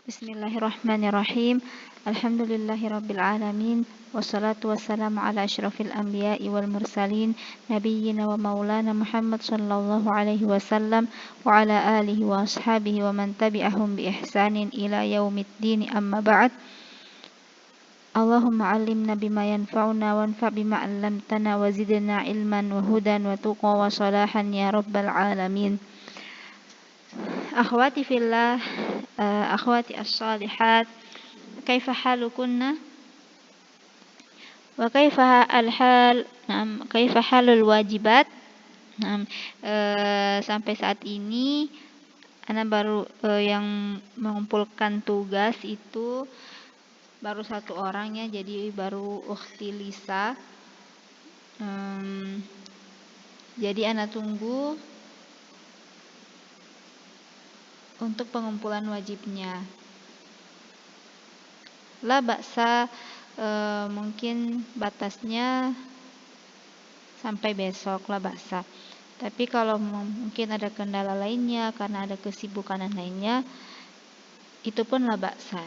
Bismillahirrahmanirrahim. Alhamdulillahirabbil alamin. Wassalatu wassalamu ala asyrafil anbiya'i wal mursalin nabiyyina wa maulana Muhammad sallallahu alaihi wasallam wa ala alihi wa ashabihi wa man tabi'ahum bi ihsanin ila yaumiddin, amma ba'd. Allahumma 'allimna bima yanfa'una wanfa' bima 'allamtana wa zidna ilman wa hudan wa tuqa wa salahan ya rabbal alamin. Akhwati fillah, akhwati as-salihat, kaifa halukunna wa kaifa al-hal, kaifa halul wajibat. Sampai saat ini ana baru yang mengumpulkan tugas itu baru satu orang ya, jadi baru ukhti Lisa. Jadi ana tunggu untuk pengumpulan wajibnya. La baksa, mungkin batasnya sampai besok, la baksa. Tapi kalau mungkin ada kendala lainnya karena ada kesibukan lainnya, itu pun la baksa.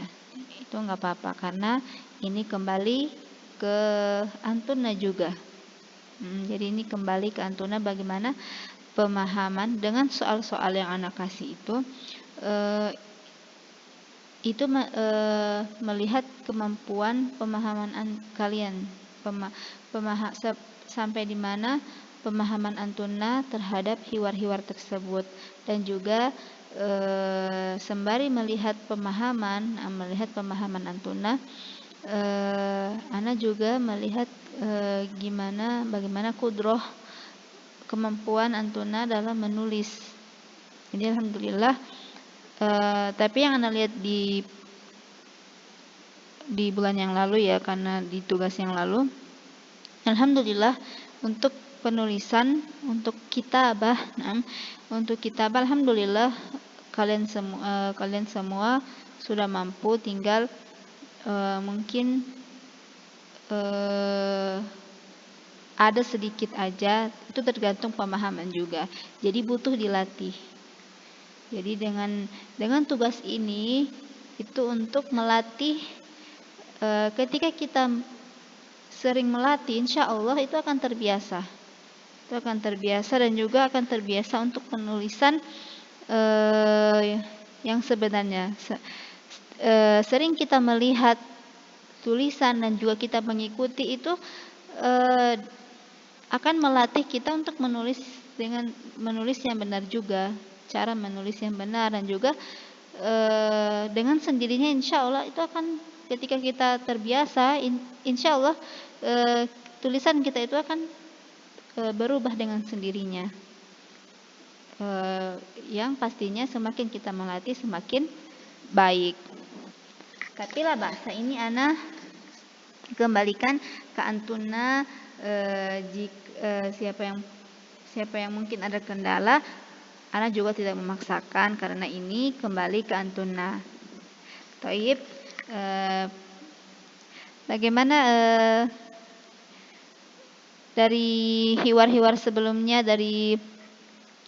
Itu nggak apa-apa karena ini kembali ke antuna juga. Jadi ini kembali ke antuna bagaimana pemahaman dengan soal-soal yang anak kasih itu melihat kemampuan pemahaman kalian, sampai di mana pemahaman antuna terhadap hiwar-hiwar tersebut, dan juga sembari melihat pemahaman antuna, ana juga melihat bagaimana kudroh kemampuan antuna dalam menulis. Jadi alhamdulillah. Tapi yang ana lihat di bulan yang lalu ya, karena di tugas yang lalu, alhamdulillah untuk penulisan, untuk kitabah, alhamdulillah kalian semua sudah mampu, tinggal mungkin ada sedikit aja, itu tergantung pemahaman juga. Jadi butuh dilatih. Jadi dengan tugas ini itu untuk melatih, ketika kita sering melatih, insya Allah itu akan terbiasa. Dan juga akan terbiasa untuk penulisan yang sebenarnya. Sering kita melihat tulisan dan juga kita mengikuti itu akan melatih kita untuk menulis yang benar juga, cara menulis yang benar, dan juga dengan sendirinya insya Allah itu akan, ketika kita terbiasa, insya Allah tulisan kita itu akan berubah dengan sendirinya. Yang pastinya semakin kita melatih semakin baik. Tapi lah bahasa ini ana kembalikan ke antuna, siapa yang mungkin ada kendala, ana juga tidak memaksakan karena ini kembali ke antuna. Taib, bagaimana dari hiwar-hiwar sebelumnya, dari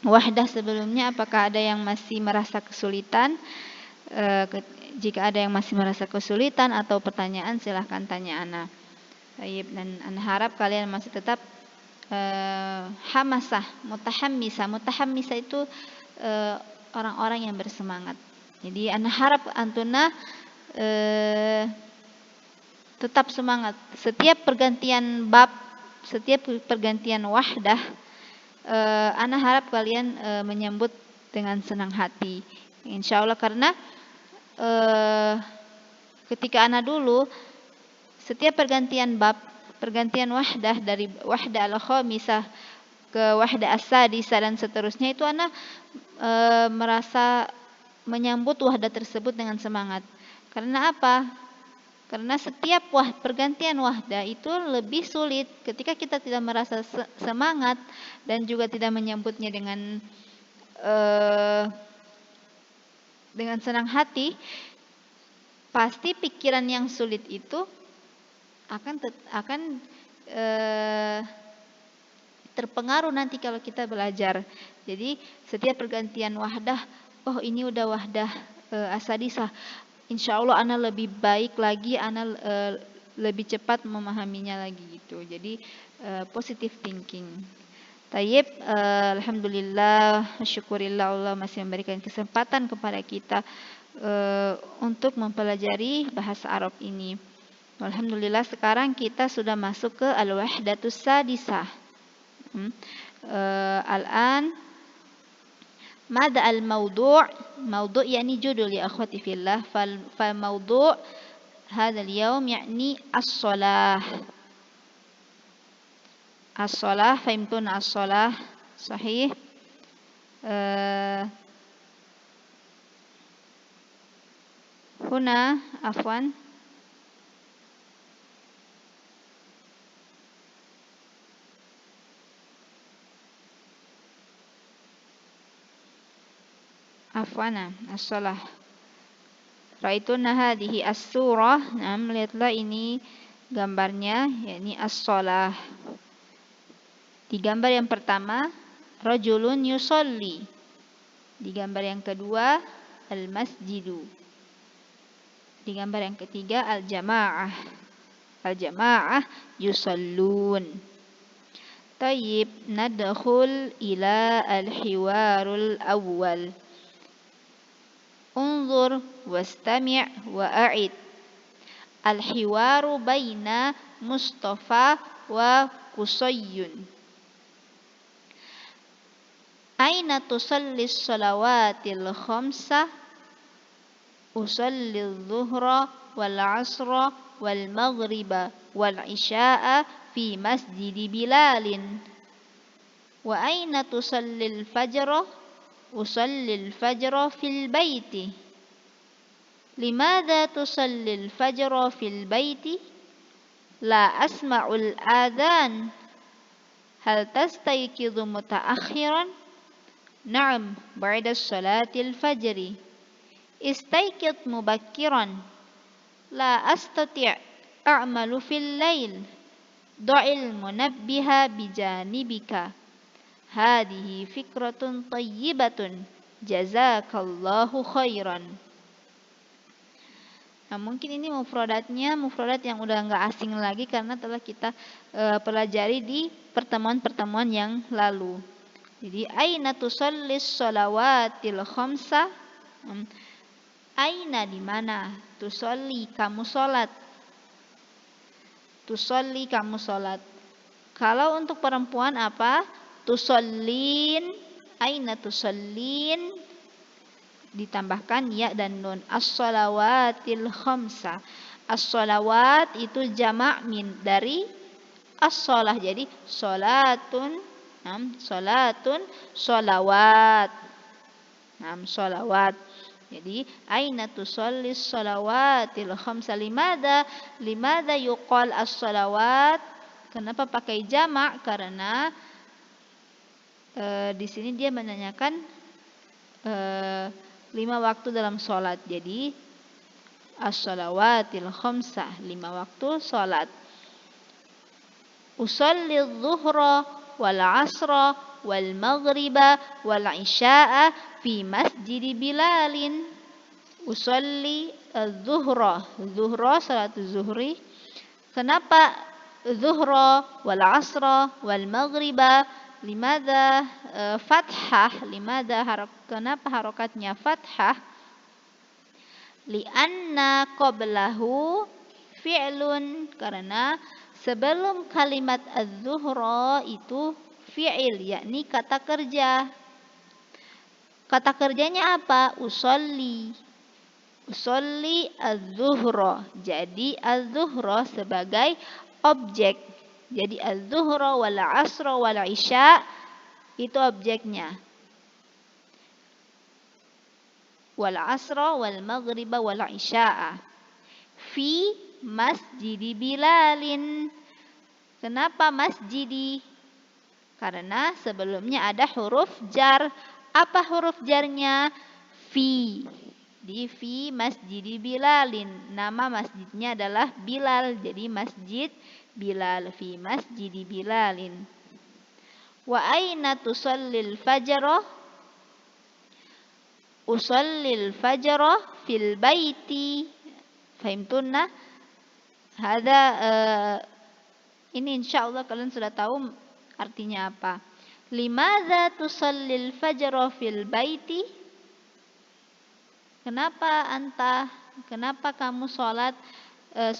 wahdah sebelumnya, apakah ada yang masih merasa kesulitan? Jika ada yang masih merasa kesulitan atau pertanyaan, silahkan tanya ana. Taib, dan ana harap kalian masih tetap hamasah, mutahammisa itu orang-orang yang bersemangat. Jadi ana harap antuna tetap semangat. Setiap pergantian bab, setiap pergantian wahdah, ana harap kalian menyambut dengan senang hati, insya Allah. Karena ketika ana dulu, setiap pergantian bab, pergantian wahdah, dari wahdah al-khamisah ke wahdah as-sadisah dan seterusnya, itu ana merasa menyambut wahdah tersebut dengan semangat. Karena apa? Karena setiap pergantian wahdah itu lebih sulit. Ketika kita tidak merasa semangat dan juga tidak menyambutnya dengan senang hati, pasti pikiran yang sulit itu akan terpengaruh nanti kalau kita belajar. Jadi setiap pergantian wahdah, oh ini udah wahdah as-sadisah, insya Allah ana lebih baik lagi, ana lebih cepat memahaminya lagi gitu. Jadi positive thinking. Tayyib, alhamdulillah, syukurillah Allah masih memberikan kesempatan kepada kita untuk mempelajari bahasa Arab ini. Alhamdulillah sekarang kita sudah masuk ke al-wahdatus sadisah. Al-an ماذا الموضوع موضوع يعني جدول يا أخوتي في الله فالموضوع هذا اليوم يعني الصلاة فهمتون الصلاة صحيح هنا عفوا as-salah. Raituna hadhihi as-surah. Nah, lihatlah ini gambarnya, yakni as-salah. Di gambar yang pertama, rajulun yusolli. Di gambar yang kedua, al-masjidu. Di gambar yang ketiga, al-jamaah. Al-jamaah yusallun. Tayyib, nadkhul ila al-hiwarul awwal. انظر واستمع وأعد الحوار بين مصطفى وقصي أين تصلي الصلوات الخمسة أصلي الظهر والعصر والمغرب والعشاء في مسجد بلال وأين تصلي الفجر أصلي الفجر في البيت لماذا تصلي الفجر في البيت لا أسمع الآذان هل تستيقظ متأخرا نعم بعد صلاة الفجر استيقظ مبكرا لا أستطيع أعمل في الليل ضع المنبه بجانبك هذه فكرة طيبة جزاك الله خيرا. Nah, mungkin ini mufradat yang udah nggak asing lagi karena telah kita pelajari di pertemuan-pertemuan yang lalu. Jadi aina tusallis shalawatil khamsa? Aina di mana? Tusalli kamu salat. Tusalli kamu salat. Kalau untuk perempuan apa? Tusallin, aina tusallin, ditambahkan ya dan nun. As-shalawatil khamsa. As-shalawat itu jamak min dari as-shalah. Jadi salatun, salatun, shalawat. Shalawat. Jadi aina tusallis shalawatil khamsa? Limada yuqal as-shalawat? Kenapa pakai jamak? Karena di sini dia menanyakan 5 waktu dalam sholat. Jadi as-shalawatil khamsah, 5 waktu sholat. Usalli adh-dhuhra wal 'asra wal maghriba wal 'isya'a fi masjid Bilalin. Usalli adh-dhuhra, zuhra salat zuhri. Kenapa zuhra wal 'asra wal maghriba? Limada fathah? Kenapa harokatnya fathah? Lianna qablahu fi'lun, karena sebelum kalimat az-zuhra itu fi'il, yakni kata kerja. Kata kerjanya apa? Usolli. Usolli az-zuhra. Jadi az-zuhra sebagai objek. Jadi az-zuhra wal 'asra wal 'isya itu objeknya. Wal 'asra wal maghriba wal 'isya'a fi masjid Bilalin. Kenapa masjidi? Karena sebelumnya ada huruf jar. Apa huruf jarnya? Fi. Di fi masjid Bilalin. Nama masjidnya adalah Bilal. Jadi masjid Bilal, fi masjid Bilalin. Wa aina tusallil fajra? Usallil fajra fil baiti. Fahimtunna? Hada ini insyaallah kalian sudah tahu artinya apa. Limadza tusallil fajra fil baiti? Kenapa kamu sholat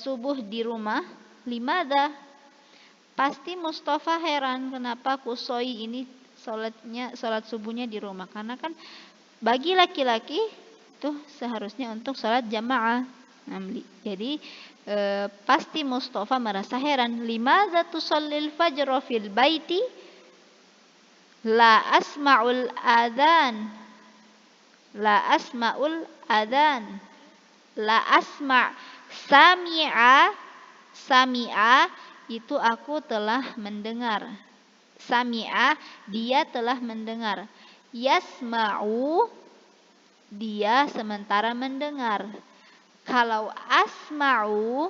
subuh di rumah? Limadza? Pasti Mustafa heran kenapa Kusoi ini sholat subuhnya di rumah. Karena kan bagi laki-laki itu seharusnya untuk sholat jamaah. Jadi pasti Mustafa merasa heran. Limadza tusallil fajra fil baiti? La asma'ul adzan. La asma'ul adzan. La asma' sami'a itu aku telah mendengar. Sami'a dia telah mendengar. Yasma'u dia sementara mendengar. Kalau asma'u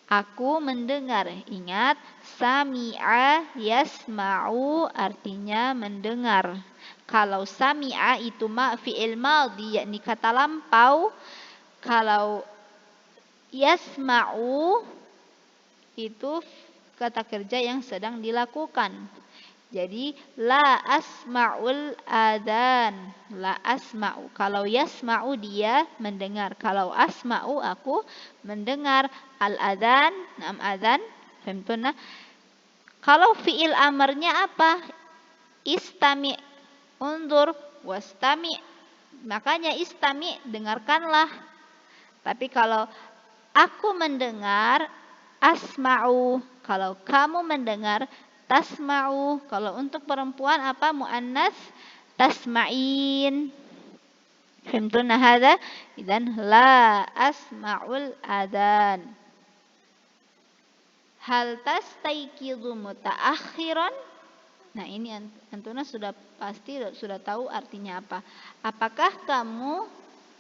aku mendengar. Ingat, sami'a yasma'u artinya mendengar. Kalau sami'a itu fi'il madhi yakni kata lampau. Kalau yasma'u itu kata kerja yang sedang dilakukan. Jadi la asma'ul adzan. La asma'u. Kalau yasma'u dia mendengar. Kalau asma'u aku mendengar. Al-adzan, adzan. Fahimtuna? Kalau fi'il amarnya apa? Istami', undur, wastami'. Makanya istami' dengarkanlah. Tapi kalau aku mendengar asma'u. Kalau kamu mendengar tasma'u. Kalau untuk perempuan apa? Muannas tasma'in. Fahimtuna hadza? Idzan la asma'ul adzan. Hal tastayqizu mutaakhiran? Nah, ini antuna sudah pasti sudah tahu artinya apa. Apakah kamu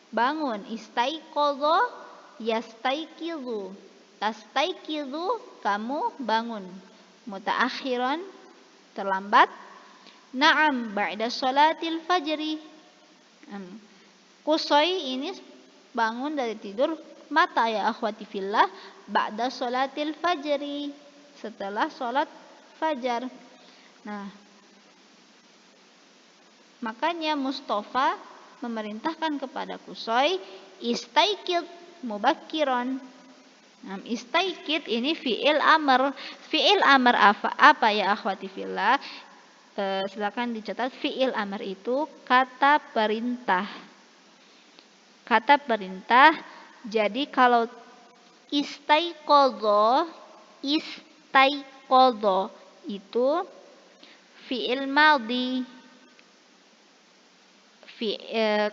bangun? Istaiqadha yastaiqizu. Tastaiqizu kamu bangun. Mutaakhiran terlambat. Na'am ba'da sholatil fajri. Kusoi ini bangun dari tidur mata ya akhwati fillah ba'da sholatil fajri, setelah sholat fajar. Nah, makanya Mustafa memerintahkan kepada Kusoi istaikid mubakkiran. Nah, istaikid ini fi'il amr. Fi'il amr apa ya akhwati fillah? Silakan dicatat, fi'il amr itu kata perintah. Kata perintah. Jadi kalau istaiqadha itu fi'il madhi.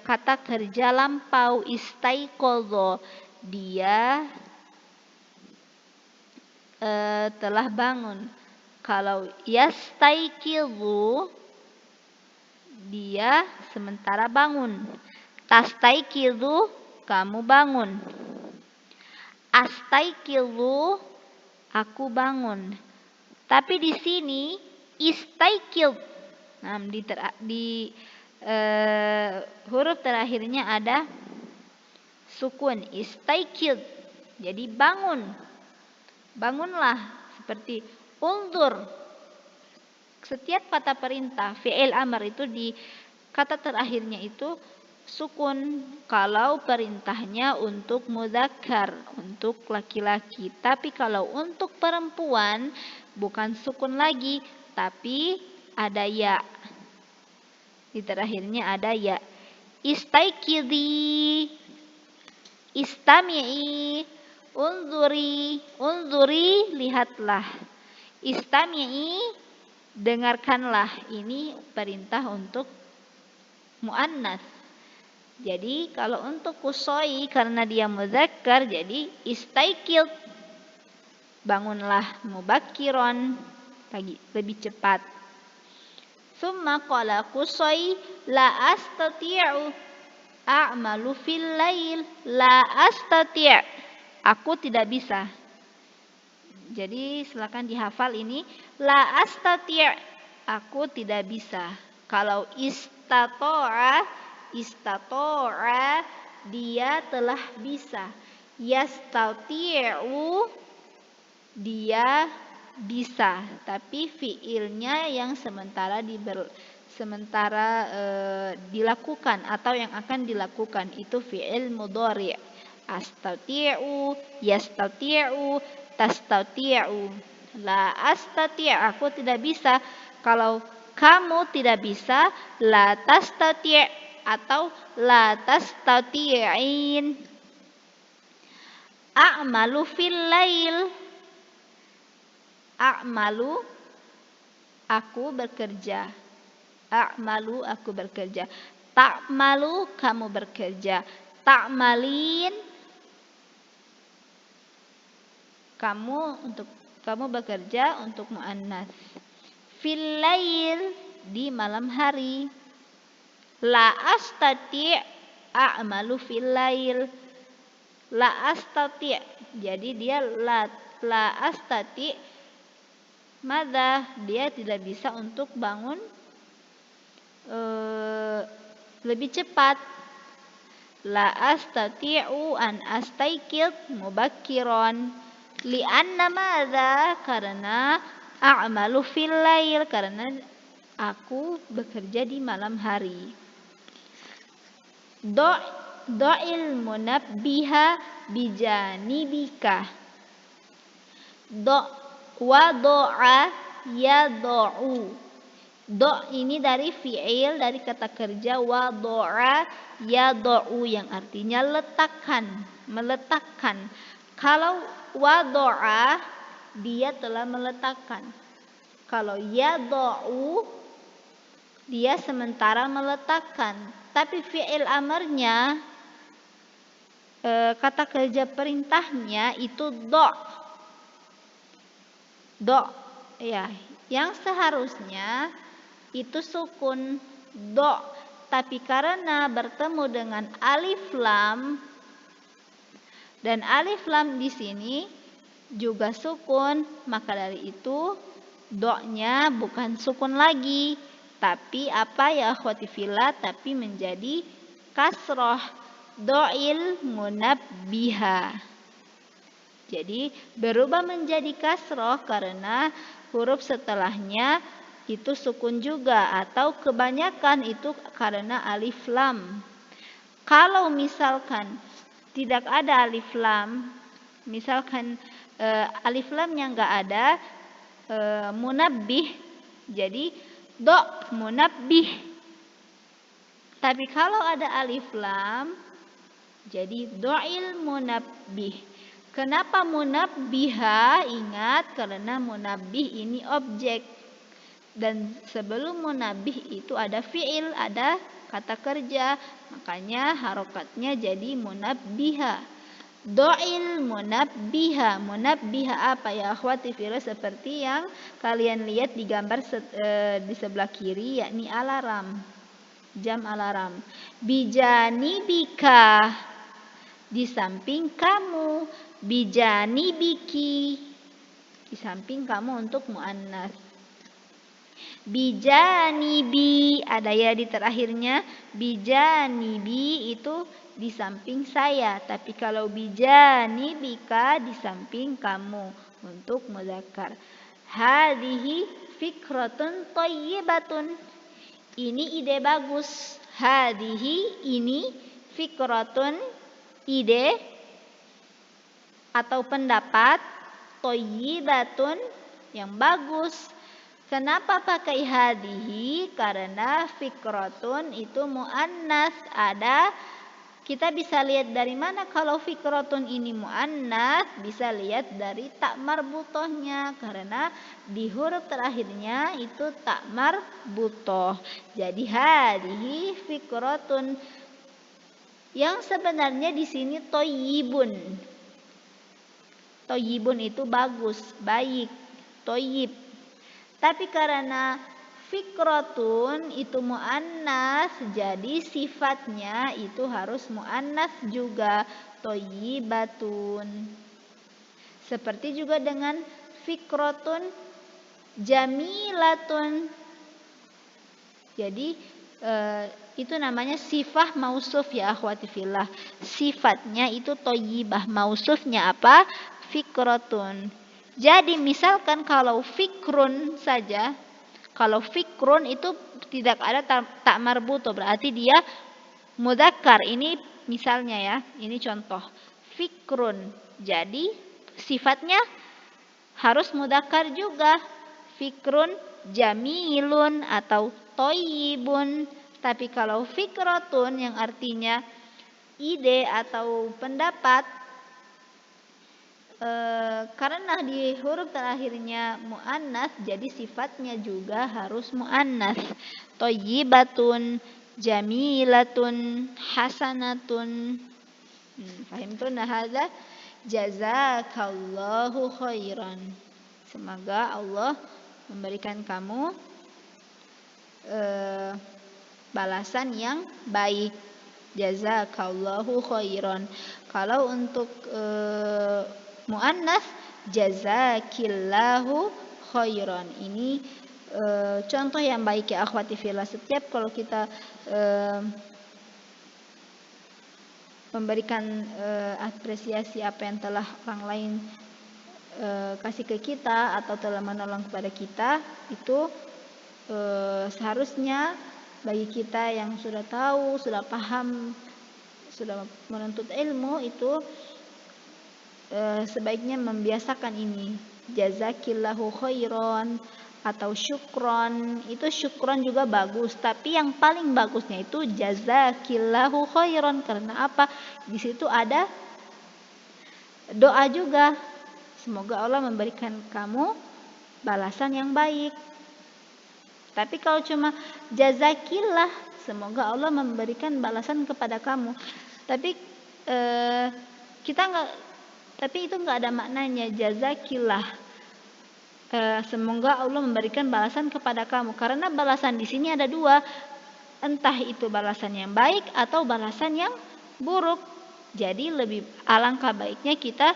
Kata kerja lampau istaiqadha dia telah bangun. Kalau yastaiqizu dia sementara bangun. Tastaiqizu kamu bangun. Astaiqizu aku bangun. Tapi di sini istaiqiz. Nah, di huruf terakhirnya ada sukun istaiqiz. Jadi bangun. Bangunlah, seperti undur. Setiap kata perintah fi'il amr itu di kata terakhirnya itu sukun kalau perintahnya untuk mudzakkar, untuk laki-laki. Tapi kalau untuk perempuan bukan sukun lagi, tapi ada ya. Di terakhirnya ada ya. Istaikidhi, istami'i, unzuri, lihatlah. Istami'i, dengarkanlah. Ini perintah untuk muannas. Jadi kalau untuk kusoi karena dia mudzakkar jadi istaikid. Bangunlah mubakkiron, lebih cepat. Summa qala kusoi la astati'u a'malu fil lail. La astati'. Aku tidak bisa. Jadi silakan dihafal ini. La astati'. Aku tidak bisa. Kalau istato'a dia telah bisa. Yastati'u, dia bisa, tapi fiilnya yang sementara dilakukan atau yang akan dilakukan itu fiil mudhari'. Astati'u, yastati'u, tastati'u. La astati', aku tidak bisa. Kalau kamu tidak bisa, la tastati' atau la tastati'in. A'malu fil lail. A'malu, aku bekerja. A'malu, aku bekerja. Ta'malu, kamu bekerja. Ta'malin, kamu bekerja untuk muannas. Fil lail, di malam hari. La astati' a'malu fil lail. La astati', jadi dia la astati', mada, dia tidak bisa untuk bangun lebih cepat. La astati'u an astaikid mubakkiran. Li'anna mada, karena a'malu fil lail, karena aku bekerja di malam hari. Do'il munabbiha bijanibika. Wado'a yado'u. Do ini dari fi'il, dari kata kerja wado'a yado'u yang artinya letakkan, meletakkan. Kalau wado'a, dia telah meletakkan. Kalau yado'u, dia sementara meletakkan. Tapi fi'il amarnya, kata kerja perintahnya itu do. Do, ya, yang seharusnya itu sukun do, tapi karena bertemu dengan alif lam, dan alif lam di sini juga sukun, maka dari itu do-nya bukan sukun lagi, tapi apa ya akhwati fillah, tapi menjadi kasroh. Do'il munabbiha, jadi berubah menjadi kasroh karena huruf setelahnya itu sukun juga, atau kebanyakan itu karena alif lam. Kalau misalkan tidak ada alif lam, misalkan alif lamnya nggak ada, munabbih, jadi do munabbih. Tapi kalau ada alif lam, jadi do'il munabbih. Kenapa munabbiha? Ingat, karena munabbih ini objek. Dan sebelum munabbih itu ada fi'il, ada kata kerja. Makanya harokatnya jadi munabbiha. Do'il munabbiha. Munabbiha apa ya akhwati fillah? Seperti yang kalian lihat di gambar di sebelah kiri, yakni alarm. Jam alarm. Bijanibika, di samping kamu. Bijanibiki, di samping kamu untuk muannas. Bijanibi, ada ya di terakhirnya. Bijanibi itu di samping saya, tapi kalau bijanibika di samping kamu untuk mudzakkar. Hadhihi fikratun thayyibatun, ini ide bagus. Hadhihi, ini, fikratun, ide atau pendapat, thayyibatun, yang bagus. Kenapa pakai hadhihi? Karena fikratun itu muannas. Kita bisa lihat dari mana kalau fikratun ini muannas? Bisa lihat dari tak marbutohnya, karena di huruf terakhirnya itu tak marbutoh. Jadi hadhihi fikratun, yang sebenarnya di sini thayyibun. Thayyibun itu bagus, baik, thayyib. Tapi karena fikratun itu muannas, jadi sifatnya itu harus muannas juga, thayyibatun. Seperti juga dengan fikratun jamilatun. Jadi itu namanya sifah mausuf ya akhwati fillah. Sifatnya itu thayyibah, mausufnya apa? Fikratun. Jadi misalkan kalau fikrun saja, kalau fikrun itu tidak ada tak marbuto, berarti dia mudzakkar. Ini misalnya ya, ini contoh. Fikrun. Jadi sifatnya harus mudzakkar juga. Fikrun jamilun atau thayyibun. Tapi kalau fikratun yang artinya ide atau pendapat, karena di huruf terakhirnya muannas, jadi sifatnya juga harus muannas. Thayyibatun, jamilatun, hasanatun. Fahimtuna hadza? Jazakallahu khairan. Semoga Allah memberikan kamu balasan yang baik. Jazakallahu khairan. Kalau untuk muannas, jazakillahu khairan. Ini contoh yang baik ya akhwati fillah. Setiap kalau kita memberikan apresiasi apa yang telah orang lain kasih ke kita atau telah menolong kepada kita, itu seharusnya bagi kita yang sudah tahu, sudah paham, sudah menuntut ilmu, itu sebaiknya membiasakan ini. Jazakillahu khairan atau syukron. Itu syukron juga bagus, tapi yang paling bagusnya itu jazakillahu khairan. Karena apa? Di situ ada doa juga. Semoga Allah memberikan kamu balasan yang baik. Tapi kalau cuma jazakillah, semoga Allah memberikan balasan kepada kamu. Tapi kita nggak, tapi itu nggak ada maknanya jazakillah. Semoga Allah memberikan balasan kepada kamu. Karena balasan di sini ada dua, entah itu balasan yang baik atau balasan yang buruk. Jadi lebih alangkah baiknya kita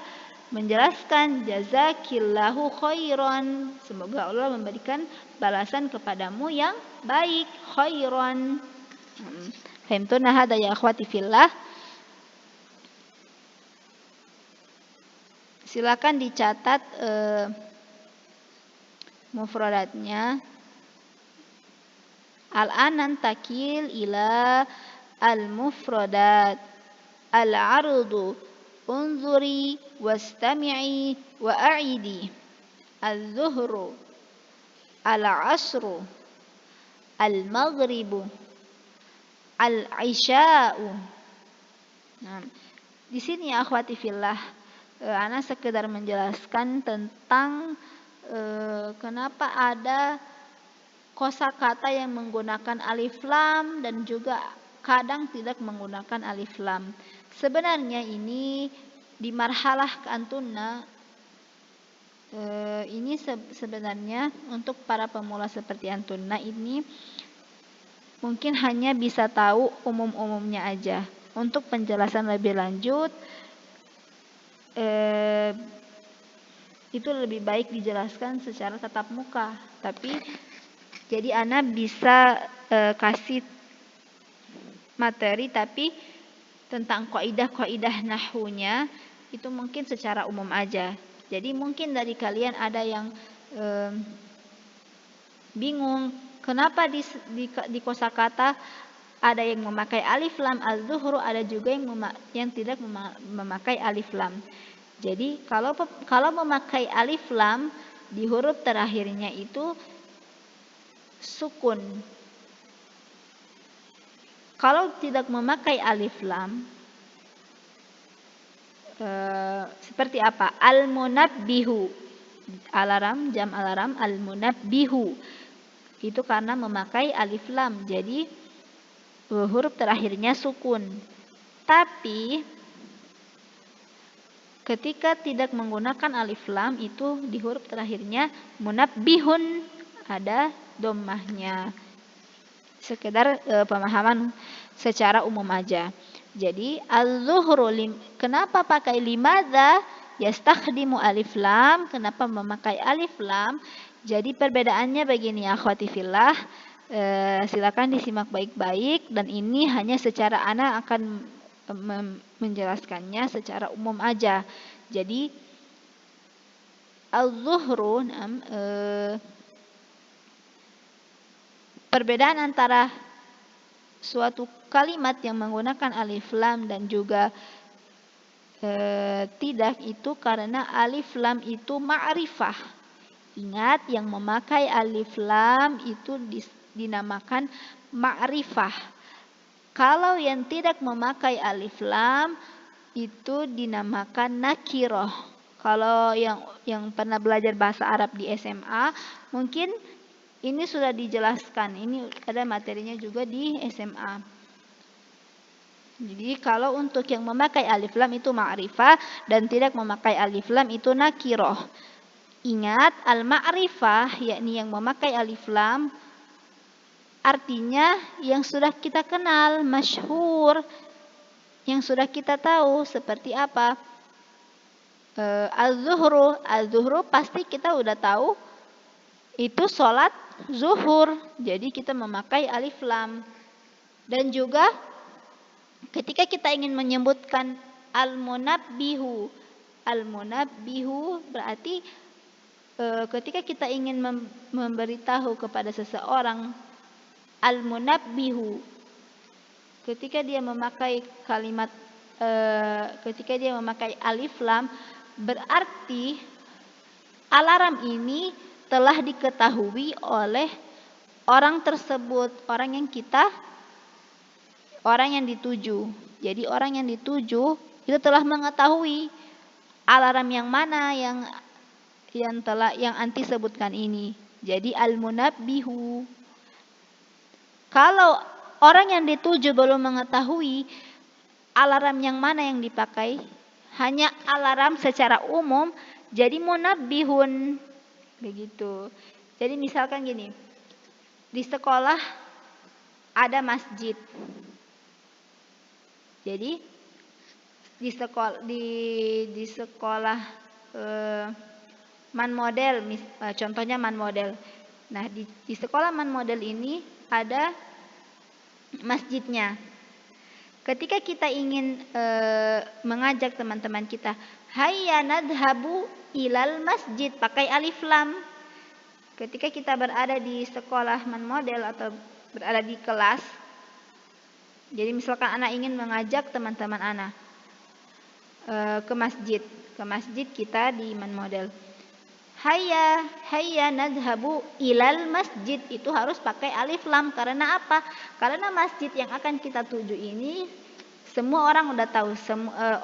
menjelaskan jazakillahu khairan. Semoga Allah memberikan balasan kepadamu yang baik. Khairan. Fahimtuna hadza ya akhwati fillah. Silakan dicatat mufradatnya. Al-anan takil ila al-mufradat. Al-ardu unzuri wastami'i wa a'idi. Al-zuhru, al-asru, al-maghribu, al-isha'u. Nah, di sini ya akhwati fillah, ana sekedar menjelaskan tentang kenapa ada kosakata yang menggunakan alif lam dan juga kadang tidak menggunakan alif lam. Sebenarnya ini di marhalah keantunna, ini sebenarnya untuk para pemula seperti antunna ini mungkin hanya bisa tahu umum-umumnya aja. Untuk penjelasan lebih lanjut, itu lebih baik dijelaskan secara tatap muka. Tapi jadi ana bisa kasih materi, tapi tentang kaidah-kaidah nahwunya itu mungkin secara umum aja. Jadi mungkin dari kalian ada yang bingung kenapa di kosakata ada yang memakai alif lam az-zuhru, ada juga yang tidak memakai alif lam. Jadi kalau memakai alif lam di huruf terakhirnya itu sukun. Kalau tidak memakai alif lam, seperti apa? Al-munabbihu, alarm, jam alarm, al-munabbihu. Itu karena memakai alif lam. Jadi huruf terakhirnya sukun. Tapi ketika tidak menggunakan alif lam, itu di huruf terakhirnya munabbihun, ada dhammahnya. Sekedar pemahaman secara umum aja. Jadi az-zuhru, kenapa pakai limadza yastakhdimu alif lam? Kenapa memakai alif lam? Jadi perbedaannya begini ya akhwati fillah. Silakan disimak baik-baik, dan ini hanya secara ana akan menjelaskannya secara umum aja. Jadi az-zuhru, perbedaan antara suatu kalimat yang menggunakan alif lam dan juga tidak itu karena alif lam itu ma'rifah. Ingat, yang memakai alif lam itu dinamakan ma'rifah. Kalau yang tidak memakai alif lam itu dinamakan nakiroh. Kalau yang pernah belajar bahasa Arab di SMA, mungkin ini sudah dijelaskan. Ini ada materinya juga di SMA. Jadi kalau untuk yang memakai alif lam itu ma'rifah dan tidak memakai alif lam itu nakiroh. Ingat, al-ma'rifah yakni yang memakai alif lam artinya yang sudah kita kenal, masyhur, yang sudah kita tahu seperti apa. Az-zuhru pasti kita udah tahu itu sholat zuhur. Jadi kita memakai alif lam. Dan juga ketika kita ingin menyebutkan al-munabbihu berarti ketika kita ingin memberitahu kepada seseorang al-munabbihu, ketika dia memakai kalimat ketika dia memakai alif lam, berarti alarm ini telah diketahui oleh orang tersebut, orang yang dituju. Jadi orang yang dituju itu telah mengetahui alarm yang mana yang anti sebutkan ini. Jadi al-munabbihu. Kalau orang yang dituju belum mengetahui alarm yang mana yang dipakai, hanya alarm secara umum, jadi munabbihun. Begitu. Jadi misalkan gini, di sekolah ada masjid. Jadi di sekolah man model, contohnya man model. Nah, di sekolah man model ini ada masjidnya. Ketika kita ingin mengajak teman-teman kita, hayya nadhabu ilal masjid, pakai alif lam. Ketika kita berada di sekolah man model atau berada di kelas, jadi misalkan anak ingin mengajak teman-teman anak ke masjid kita di man model. Hayya nadhabu ilal masjid, itu harus pakai alif lam. Karena apa? Karena masjid yang akan kita tuju ini semua orang udah tahu,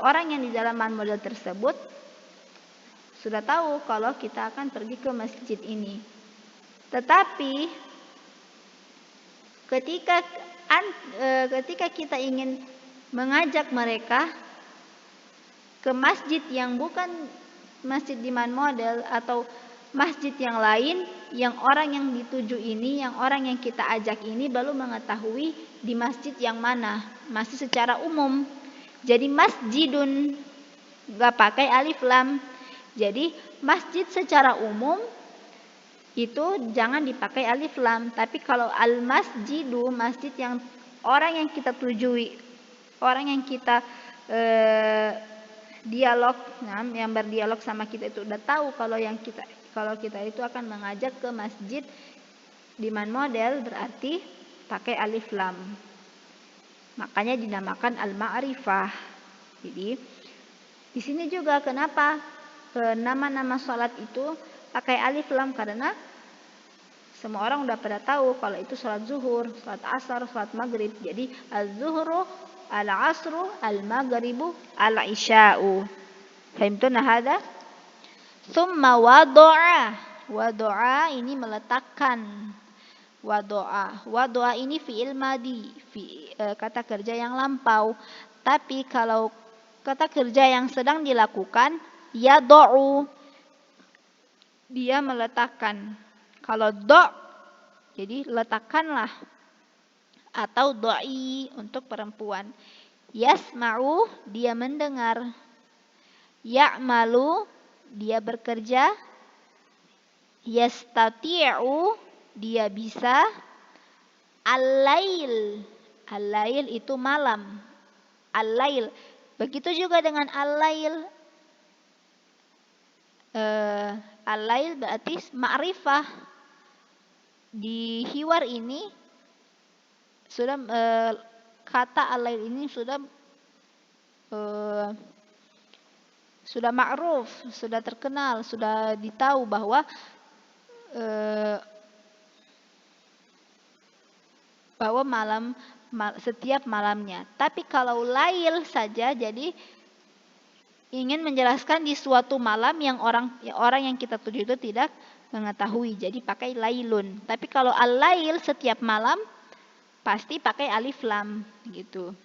orang yang di dalam man model tersebut sudah tahu kalau kita akan pergi ke masjid ini. Tetapi ketika kita ingin mengajak mereka ke masjid yang bukan masjid di man model atau masjid yang lain, yang orang yang dituju ini, yang orang yang kita ajak ini baru mengetahui di masjid yang mana, masih secara umum. Jadi masjidun, gak pakai alif lam. Jadi masjid secara umum itu jangan dipakai alif lam. Tapi kalau al-masjidu, masjid yang orang yang kita tujui, orang yang kita dialog, yang berdialog sama kita itu udah tahu kalau kita itu akan mengajak ke masjid di man model, berarti pakai alif lam. Makanya dinamakan al-ma'rifah. Jadi di sini juga kenapa nama-nama sholat itu pakai alif lam, karena semua orang udah pada tahu kalau itu sholat zuhur, sholat asar, sholat maghrib. Jadi az-zuhru, al-asru, al-maghribu, al-isya'u. Fahimtuna hada? Tsumma wado'a ini meletakkan. Wado'a ini fi'il madi, kata kerja yang lampau. Tapi kalau kata kerja yang sedang dilakukan, yado'u, dia meletakkan. Kalau jadi letakkanlah, atau do'i untuk perempuan. Yasma'u, dia mendengar. Ya'malu, dia bekerja. Yastati'u, dia bisa. Al-lail. Al-lail itu malam. Al-lail. Begitu juga dengan al-lail. Al-lail berarti ma'rifah. Di hiwar ini sudah kata al-lail ini sudah ma'ruf, sudah terkenal, sudah ditahu bahwa setiap malamnya. Tapi kalau lail saja, jadi ingin menjelaskan di suatu malam yang orang yang kita tuju itu tidak mengetahui, jadi pakai lailun. Tapi kalau al-lail setiap malam pasti pakai alif lam gitu.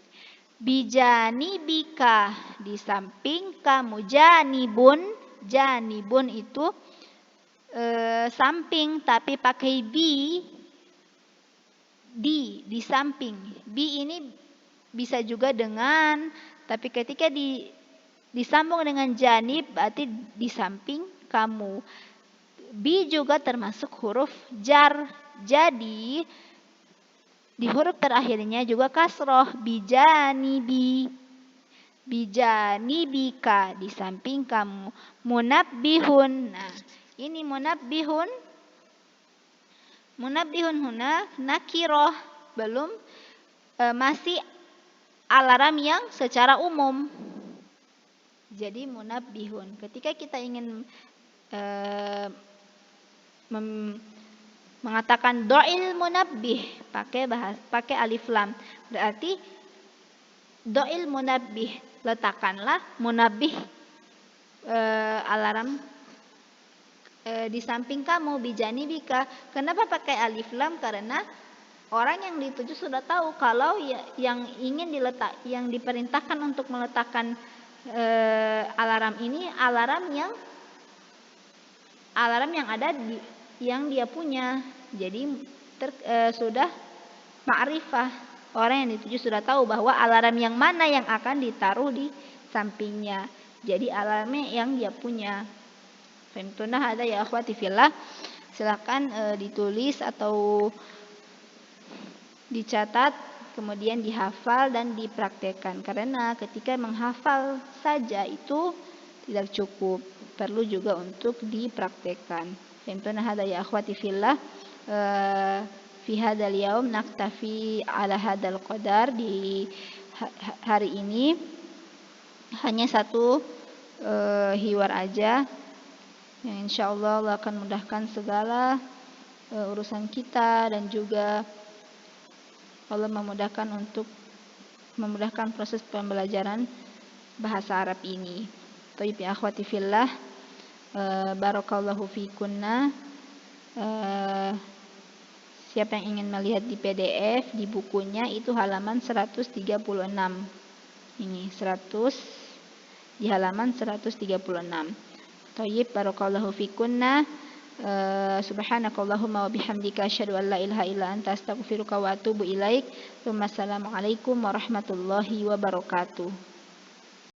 Bijanibika, di samping kamu. Janibun itu samping tapi pakai di samping. Bi ini bisa juga dengan, tapi ketika disambung dengan janib berarti di samping kamu. Bi juga termasuk huruf jar. Jadi di huruf terakhirnya juga kasroh. Bijanibika, di samping kamu. Munabbihun. Nah, ini munabbihun. Munabbihun huna nakiroh. Belum masih alarm yang secara umum. Jadi munabbihun. Ketika kita ingin mengatakan do'il munabbih, pakai alif lam, berarti do'il munabbih, letakkanlah munabbih alarm di samping kamu. Bijanibika. Kenapa pakai alif lam? Karena orang yang dituju sudah tahu kalau yang diperintahkan untuk meletakkan alarm ini alarm yang ada yang dia punya. Jadi sudah ma'rifah. Orang yang dituju sudah tahu bahwa alarm yang mana yang akan ditaruh di sampingnya. Jadi alarmnya yang dia punya. Fahimtunah ada ya akhwati fillah. Silakan ditulis atau dicatat, kemudian dihafal dan dipraktekkan. Karena ketika menghafal saja itu tidak cukup, perlu juga untuk dipraktekkan. Fahimtunah hada ya akhwati fillah. Fi hadzal yaum naktafi ala hadzal qadar. Di hari ini hanya satu hiwar aja. Yang insyaallah Allah akan mudahkan segala urusan kita, dan juga Allah memudahkan proses pembelajaran bahasa Arab ini. Thayyib ya akhwati fillah, barakallahu fikunna. Siapa yang ingin melihat di PDF, di bukunya itu halaman 136. Ini 100 di halaman 136. Thayyib, barakallahu fikunna. Subhanakallahumma wa bihamdika asyhadu an la ilaha illa anta astaghfiruka wa atubu ilaik. Assalamualaikum warahmatullahi wabarakatuh.